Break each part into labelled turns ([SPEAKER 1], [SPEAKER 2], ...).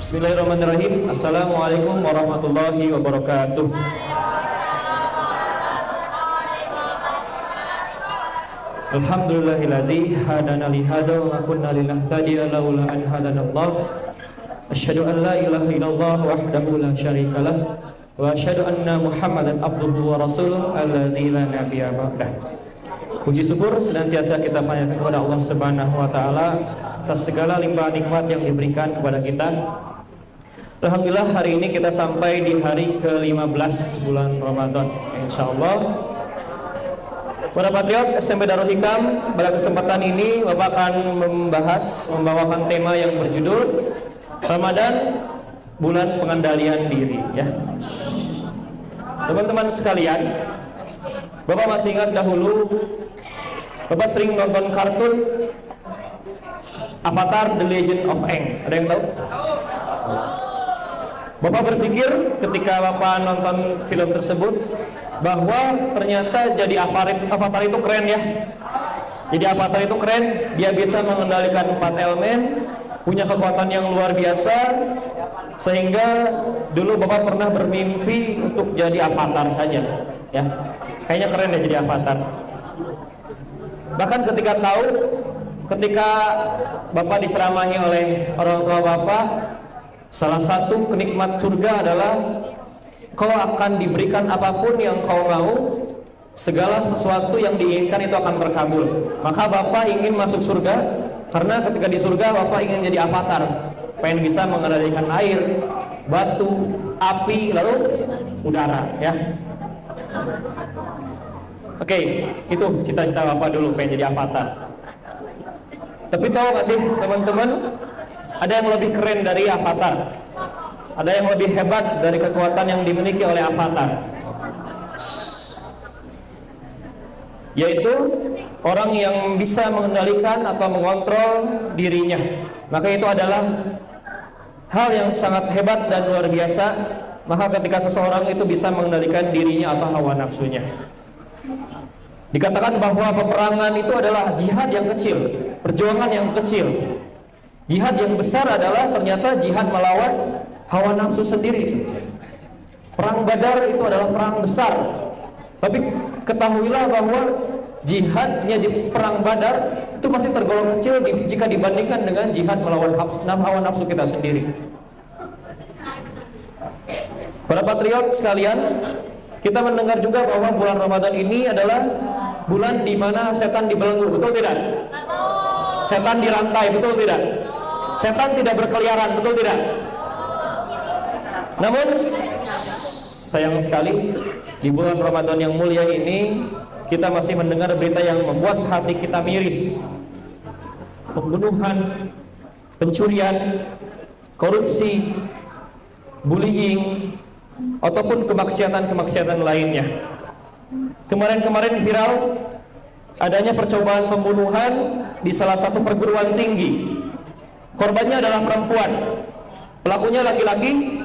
[SPEAKER 1] Bismillahirrahmanirrahim. Assalamualaikum warahmatullahi wabarakatuh. Alhamdulillahilladzi hadana li hadza wa ma kunna linahtadiya laula an hadanallah. Asyhadu an la ilaha illallah wahdahu la syarikalah wa asyhadu anna Muhammadan abduhu wa rasuluh alladzi la nabiyya ba'dah. Puji syukur senantiasa kita panjatkan kepada Allah Subhanahu wa taala atas segala limpahan nikmat yang diberikan kepada kita. Alhamdulillah hari ini kita sampai di hari ke-15 bulan Ramadan. Insyaallah para patriot SMP Darul Hikam, pada kesempatan ini Bapak akan membawakan tema yang berjudul Ramadan, bulan pengendalian diri, ya. Teman-teman sekalian, Bapak masih ingat dahulu Bapak sering nonton kartun Avatar The Legend of Aang. Ada yang tahu? Bapak berpikir ketika Bapak nonton film tersebut bahwa ternyata jadi Avatar itu keren, ya. Jadi Avatar itu keren, dia bisa mengendalikan 4 elemen, punya kekuatan yang luar biasa, sehingga dulu Bapak pernah bermimpi untuk jadi Avatar saja, ya. Kayaknya keren ya jadi Avatar. Bahkan ketika Bapak diceramahi oleh orang tua Bapak, salah satu kenikmat surga adalah kau akan diberikan apapun yang kau mau, segala sesuatu yang diinginkan itu akan terkabul. Maka Bapak ingin masuk surga karena ketika di surga Bapak ingin jadi Avatar, pengen bisa mengendalikan air, batu, api, lalu udara, ya. Oke, itu cita-cita Bapak dulu, pengen jadi Avatar. Tapi tahu gak sih teman-teman, ada yang lebih keren dari Avatar, ada yang lebih hebat dari kekuatan yang dimiliki oleh Avatar, yaitu orang yang bisa mengendalikan atau mengontrol dirinya. Maka itu adalah hal yang sangat hebat dan luar biasa. Maka ketika seseorang itu bisa mengendalikan dirinya atau hawa nafsunya, dikatakan bahwa peperangan itu adalah jihad yang kecil, perjuangan yang kecil. Jihad yang besar adalah ternyata jihad melawan hawa nafsu sendiri. Perang Badar itu adalah perang besar, tapi ketahuilah bahwa jihadnya di perang Badar itu masih tergolong kecil jika dibandingkan dengan jihad melawan hawa nafsu kita sendiri. Para patriot sekalian, kita mendengar juga bahwa bulan Ramadan ini adalah bulan di mana setan dibelenggu, betul tidak? Setan dirantai, betul tidak? Setan tidak berkeliaran, betul tidak? Namun sayang sekali di bulan Ramadan yang mulia ini kita masih mendengar berita yang membuat hati kita miris. Pembunuhan, pencurian, korupsi, bullying, ataupun kemaksiatan-kemaksiatan lainnya. Kemarin-kemarin viral adanya percobaan pembunuhan di salah satu perguruan tinggi. Korbannya adalah perempuan, pelakunya laki-laki.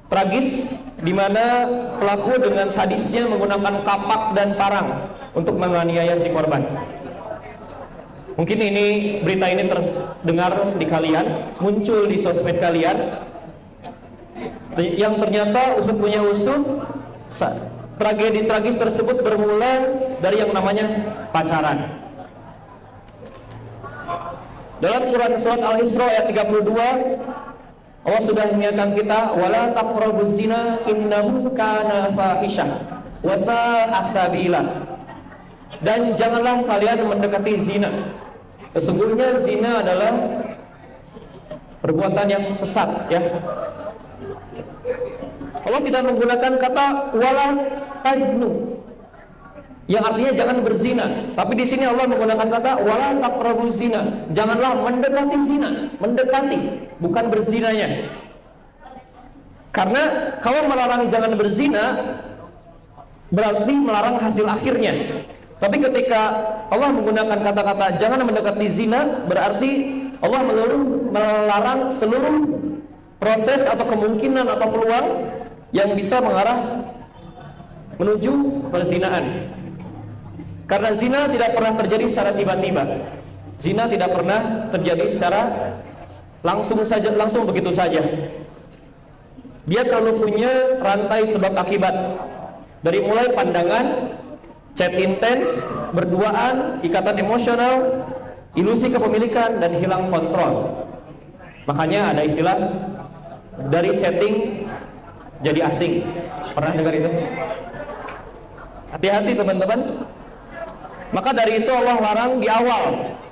[SPEAKER 1] Tragis, di mana pelaku dengan sadisnya menggunakan kapak dan parang untuk menganiaya si korban. Mungkin berita ini terdengar di kalian, muncul di sosmed kalian, yang ternyata usut punya usut, tragedi tragis tersebut bermula dari yang namanya pacaran. Dalam Quran surat Al-Isra ayat 32, Allah sudah mengingatkan kita, wala taqrabuz zina innahu kana fahisyah wa sa'a sabila. Dan janganlah kalian mendekati zina. Sesungguhnya zina adalah perbuatan yang sesat, ya. Allah tidak menggunakan kata wala taznu, yang artinya jangan berzina, tapi di sini Allah menggunakan kata wala taqrabuz zina, janganlah mendekati zina, mendekati, bukan berzinanya. Karena kalau melarang jangan berzina berarti melarang hasil akhirnya. Tapi ketika Allah menggunakan kata-kata jangan mendekati zina, berarti Allah melarang seluruh proses atau kemungkinan atau peluang yang bisa mengarah menuju perzinaan. Karena zina tidak pernah terjadi secara tiba-tiba. Zina tidak pernah terjadi secara langsung begitu saja. Dia selalu punya rantai sebab akibat. Dari mulai pandangan, chat intens, berduaan, ikatan emosional, ilusi kepemilikan, dan hilang kontrol. Makanya ada istilah dari chatting jadi asing. Pernah dengar itu? Hati-hati teman-teman. Maka dari itu Allah larang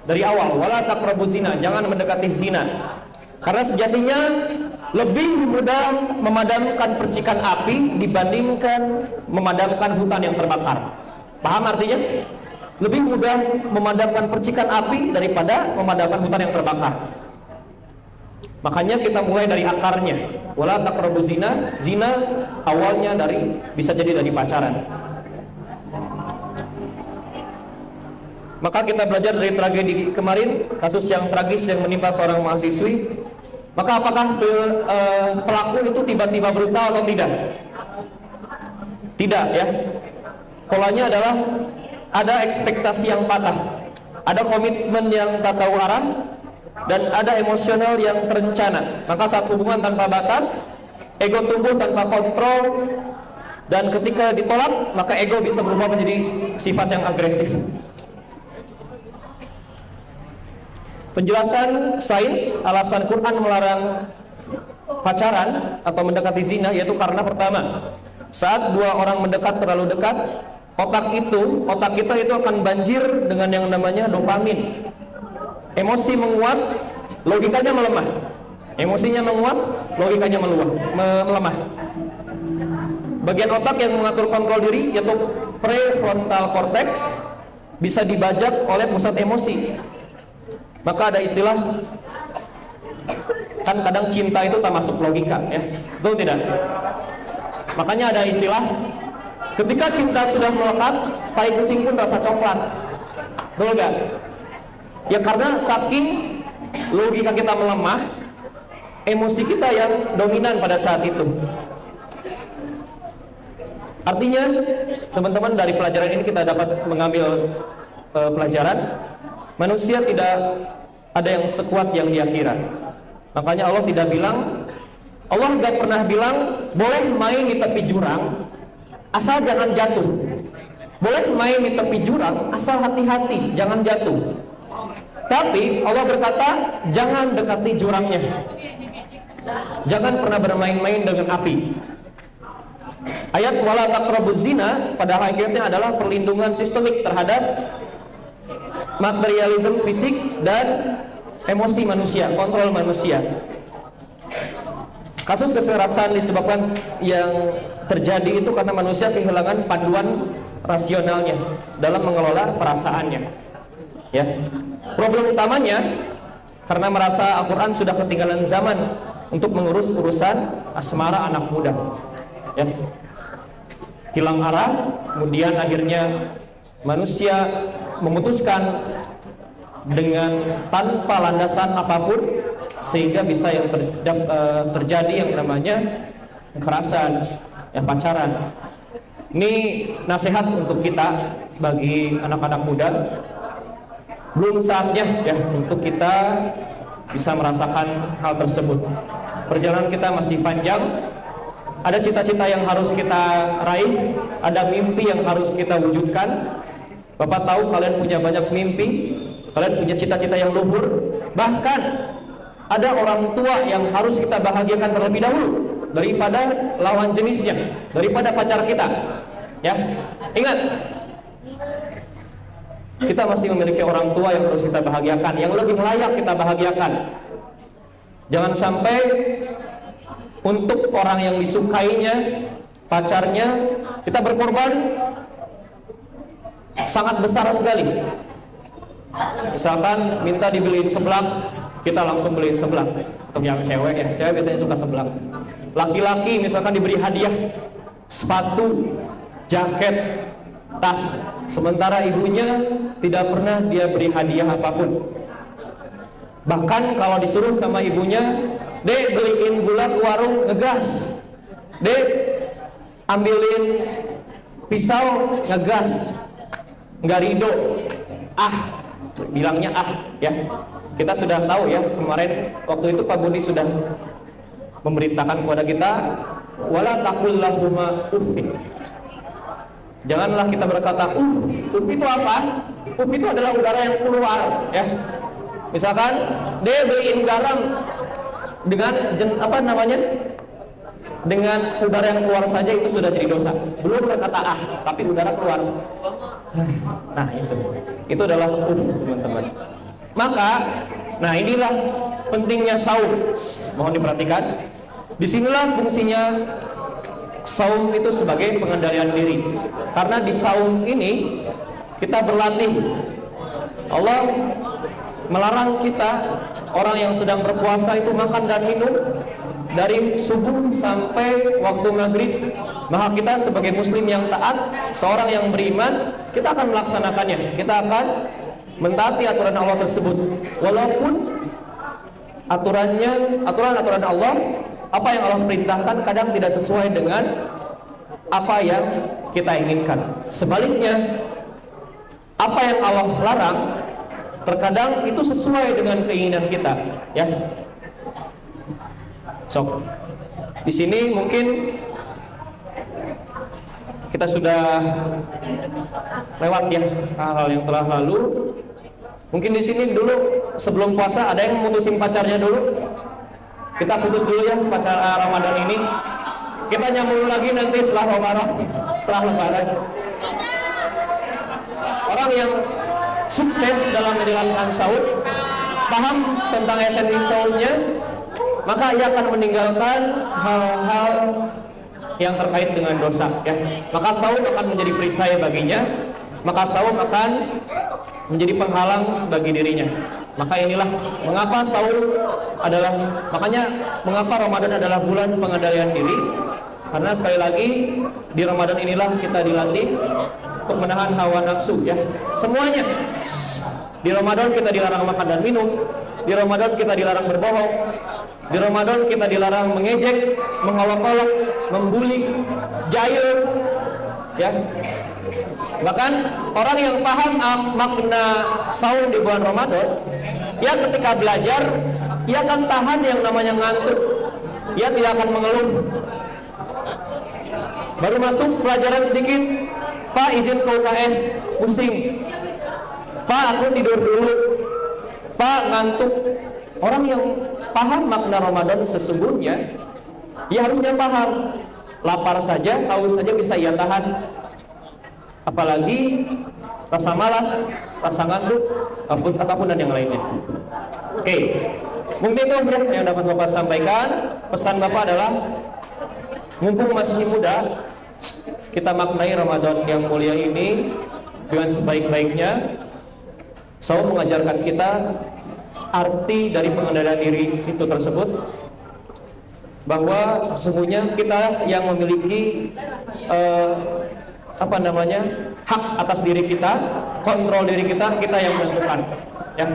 [SPEAKER 1] dari awal, wala taqrabuz zina, jangan mendekati zina. Karena sejatinya lebih mudah memadamkan percikan api dibandingkan memadamkan hutan yang terbakar. Paham artinya? Lebih mudah memadamkan percikan api daripada memadamkan hutan yang terbakar. Makanya kita mulai dari akarnya. Wala taqrabuz zina, zina awalnya bisa jadi dari pacaran. Maka kita belajar dari tragedi kemarin, kasus yang tragis yang menimpa seorang mahasiswi. Maka apakah pelaku itu tiba-tiba brutal atau tidak? Tidak ya. Polanya adalah ada ekspektasi yang patah, ada komitmen yang tak tahu arah, dan ada emosional yang terencana. Maka saat hubungan tanpa batas, ego tumbuh tanpa kontrol, dan ketika ditolak, maka ego bisa berubah menjadi sifat yang agresif. Penjelasan sains alasan Quran melarang pacaran atau mendekati zina yaitu karena pertama, saat dua orang mendekat terlalu dekat, otak kita itu akan banjir dengan yang namanya dopamin. Emosi menguat, logikanya melemah. Emosinya menguat, logikanya melemah. Bagian otak yang mengatur kontrol diri yaitu prefrontal cortex bisa dibajak oleh pusat emosi. Maka ada istilah, kan kadang cinta itu tak masuk logika ya, betul tidak? Makanya ada istilah, ketika cinta sudah melekat, tai kucing pun rasa coklat, betul gak? Ya karena saking logika kita melemah, emosi kita yang dominan pada saat itu. Artinya teman-teman, dari pelajaran ini kita dapat mengambil pelajaran, manusia tidak ada yang sekuat yang dia kira. Makanya Allah nggak pernah bilang boleh main di tepi jurang asal jangan jatuh. Boleh main di tepi jurang asal hati-hati jangan jatuh. Tapi Allah berkata jangan dekati jurangnya. Jangan pernah bermain-main dengan api. Ayat wala taqrabuz zina pada hakikatnya adalah perlindungan sistemik terhadap materialisme fisik dan emosi manusia, kontrol manusia. Kasus kekerasan disebabkan yang terjadi itu karena manusia kehilangan panduan rasionalnya dalam mengelola perasaannya. Ya. Problem utamanya karena merasa Al-Quran sudah ketinggalan zaman untuk mengurus urusan asmara anak muda. Ya. Hilang arah, kemudian akhirnya manusia memutuskan dengan tanpa landasan apapun sehingga bisa yang terjadi yang namanya kekerasan, yang pacaran. Ini nasihat untuk kita bagi anak-anak muda. Belum saatnya ya untuk kita bisa merasakan hal tersebut. Perjalanan kita masih panjang. Ada cita-cita yang harus kita raih, ada mimpi yang harus kita wujudkan. Bapak tahu kalian punya banyak mimpi, kalian punya cita-cita yang luhur. Bahkan ada orang tua yang harus kita bahagiakan terlebih dahulu daripada lawan jenisnya, daripada pacar kita. Ya, ingat, kita masih memiliki orang tua yang harus kita bahagiakan, yang lebih layak kita bahagiakan. Jangan sampai untuk orang yang disukainya, pacarnya, kita berkorban sangat besar sekali. Misalkan minta dibeliin seblak, kita langsung beliin seblak. Untuk yang cewek ya, cewek biasanya suka seblak. Laki-laki misalkan diberi hadiah sepatu, jaket, tas, sementara ibunya tidak pernah dia beri hadiah apapun. Bahkan kalau disuruh sama ibunya, "Dek, beliin gula ke warung," ngegas. "Dek, ambilin pisau," ngegas. Nggak ridho. bilangnya ya. Kita sudah tahu ya, kemarin waktu itu Pak Budi sudah memberitakan kepada kita, wala taqul lahuma uffin. Janganlah kita berkata itu apa? Itu adalah udara yang keluar ya. Misalkan dia beliin garam dengan dengan udara yang keluar saja itu sudah jadi dosa. Belum berkata tapi udara keluar. Nah, itu adalah teman-teman. Maka, nah inilah pentingnya saum. Mohon diperhatikan. Disinilah fungsinya saum itu sebagai pengendalian diri. Karena di saum ini kita berlatih. Allah melarang kita, orang yang sedang berpuasa itu makan dan minum dari subuh sampai waktu maghrib. Maka kita sebagai muslim yang taat, seorang yang beriman, kita akan melaksanakannya. Kita akan mentaati aturan Allah tersebut, walaupun aturan Allah, apa yang Allah perintahkan kadang tidak sesuai dengan apa yang kita inginkan. Sebaliknya, apa yang Allah larang terkadang itu sesuai dengan keinginan kita, ya. So, di sini mungkin kita sudah lewat ya hal-hal yang telah lalu. Mungkin di sini dulu sebelum puasa ada yang mutusin pacarnya dulu. Kita putus dulu ya pacar Ramadan ini. Kita nyambung lagi nanti setelah Lebaran. Orang yang sukses dalam menjalankan saum, paham tentang esensi saumnya, maka ia akan meninggalkan hal-hal yang terkait dengan dosa ya. Maka saum akan menjadi perisai baginya, maka saum akan menjadi penghalang bagi dirinya. Maka inilah mengapa mengapa Ramadan adalah bulan pengendalian diri. Karena sekali lagi di Ramadan inilah kita dilatih untuk menahan hawa nafsu ya. Semuanya. Di Ramadan kita dilarang makan dan minum. Di Ramadan kita dilarang berbohong. Di Ramadan kita dilarang mengejek, mengolok-olok, membuli, jahil, ya. Bahkan orang yang paham makna saum di bulan Ramadan, ya ketika belajar, ia akan tahan yang namanya ngantuk. Ia tidak akan mengeluh. Baru masuk pelajaran sedikit, Pak izin ke UKS, pusing. Pak aku tidur dulu. Pak ngantuk. Orang yang paham makna Ramadan sesungguhnya, ia harusnya paham. Lapar saja, haus saja bisa ia tahan. Apalagi rasa malas, rasa ngantuk, ataupun dan yang lainnya. Oke, mungkin itu yang dapat Bapak sampaikan. Pesan Bapak adalah, mumpung masih muda, kita maknai Ramadan yang mulia ini dengan sebaik-baiknya. Saum mengajarkan kita arti dari pengendalian diri itu tersebut, bahwa sesungguhnya kita yang memiliki hak atas diri kita, kontrol diri kita yang menentukan ya.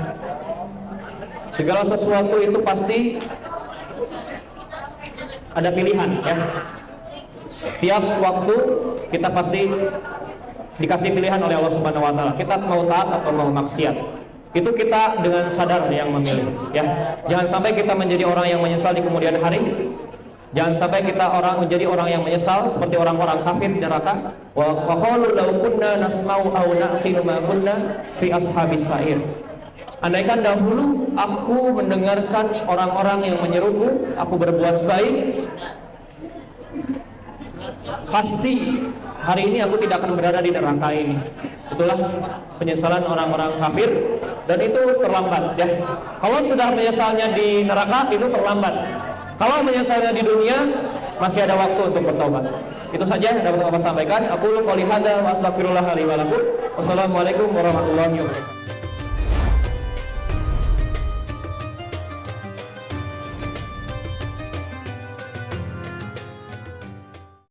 [SPEAKER 1] Segala sesuatu itu pasti ada pilihan ya. Setiap waktu kita pasti dikasih pilihan oleh Allah Subhanahu wa taala. Kita mau taat atau mau maksiat. Itu kita dengan sadar yang memilih ya. Jangan sampai kita menjadi orang yang menyesal di kemudian hari. Jangan sampai kita menjadi orang yang menyesal seperti orang-orang kafir di neraka. Wa qalu law kunna nasma'u aw naqilu ma kunna fi ashabis sa'ir. Andaikan dahulu aku mendengarkan orang-orang yang menyeruku, aku berbuat baik, pasti hari ini aku tidak akan berada di neraka ini. Itulah penyesalan orang-orang kafir, dan itu terlambat ya. Kalau sudah menyesalnya di neraka itu terlambat. Kalau menyesalnya di dunia masih ada waktu untuk bertobat. Itu saja yang dapat saya sampaikan. Aku qouli hadza wa astaghfirullah li wa lakum. Wassalamualaikum warahmatullahi wabarakatuh.